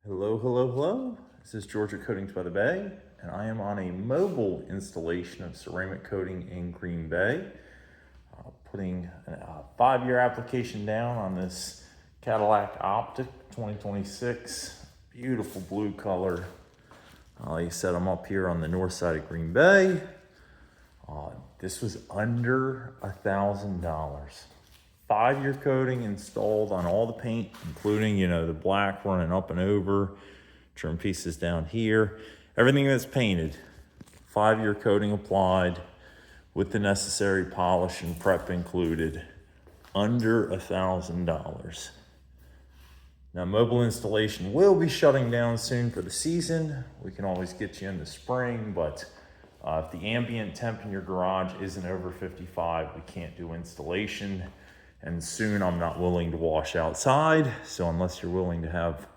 Hello, hello, hello. This is Georgia Coatings by the Bay, and I am on a mobile installation of ceramic coating in Green Bay. Putting a 5-year application down on this Cadillac Optiq 2026. Beautiful blue color. Like I said, I'm up here on the north side of Green Bay. This was under $1,000. 5-year coating installed on all the paint, including, the black running up and over, trim pieces down here, everything that's painted. 5-year coating applied with the necessary polish and prep included, under $1,000. Now, mobile installation will be shutting down soon for the season. We can always get you in the spring, but if the ambient temp in your garage isn't over 55, we can't do installation. And soon I'm not willing to wash outside. So unless you're willing to have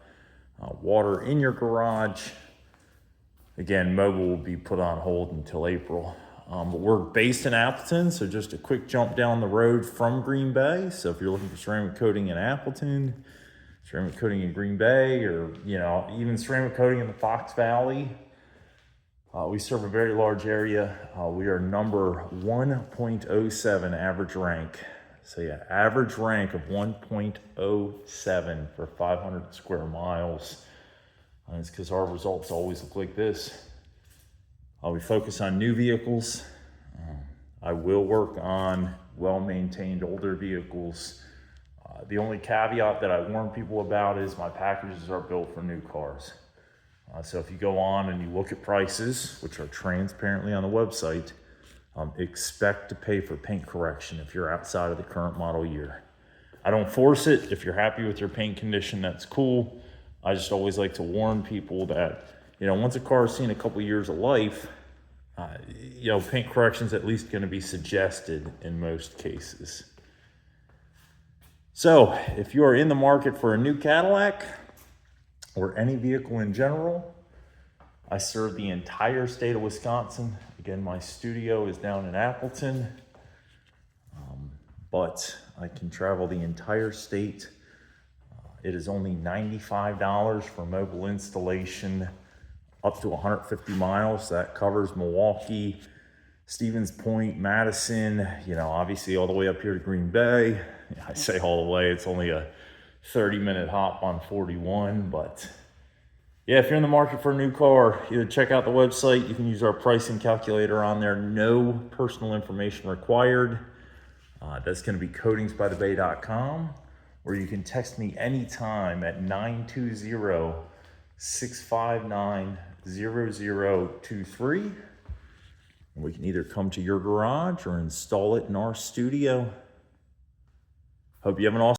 water in your garage, again, mobile will be put on hold until April. But we're based in Appleton, so just a quick jump down the road from Green Bay. So if you're looking for ceramic coating in Appleton, ceramic coating in Green Bay, or even ceramic coating in the Fox Valley, we serve a very large area. We are number 1.07 average rank. So yeah, average rank of 1.07 for 500 square miles. It's because our results always look like this. We focus on new vehicles. I will work on well-maintained older vehicles. The only caveat that I warn people about is my packages are built for new cars. So if you go on and you look at prices, which are transparently on the website, expect to pay for paint correction if you're outside of the current model year. I don't force it. If you're happy with your paint condition, that's cool. I just always like to warn people that, once a car has seen a couple years of life, paint correction is at least going to be suggested in most cases. So if you are in the market for a new Cadillac or any vehicle in general, I serve the entire state of Wisconsin. Again, my studio is down in Appleton, but I can travel the entire state. It is only $95 for mobile installation up to 150 miles. That covers Milwaukee, Stevens Point, Madison, obviously all the way up here to Green Bay. I say all the way, it's only a 30-minute hop on 41, but yeah, if you're in the market for a new car, either check out the website. You can use our pricing calculator on there. No personal information required. That's going to be coatingsbythebay.com, or you can text me anytime at 920-659-0023. And we can either come to your garage or install it in our studio. Hope you have an awesome